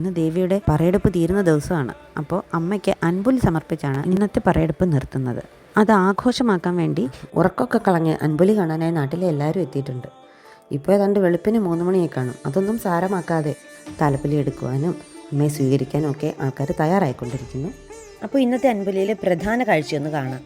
ഇന്ന് ദേവിയുടെ പറയെടുപ്പ് തീരുന്ന ദിവസമാണ്. അപ്പോൾ അമ്മയ്ക്ക് അൻപുലി സമർപ്പിച്ചാണ് ഇന്നത്തെ പറയെടുപ്പ് നിർത്തുന്നത്. അത് ആഘോഷമാക്കാൻ വേണ്ടി ഉറക്കമൊക്കെ കളഞ്ഞ് അൻപുലി കാണാനായി നാട്ടിലെ എല്ലാവരും എത്തിയിട്ടുണ്ട്. ഇപ്പോൾ ഏതാണ്ട് വെളുപ്പിന് 3 മണിയായി കാണും. അതൊന്നും സാരമാക്കാതെ താലപ്പൊലി എടുക്കുവാനും അമ്മയെ സ്വീകരിക്കാനും ഒക്കെ ആൾക്കാർ തയ്യാറായിക്കൊണ്ടിരിക്കുന്നു. അപ്പോൾ ഇന്നത്തെ അൻപുലിയിലെ പ്രധാന കാഴ്ചയൊന്ന് കാണാം.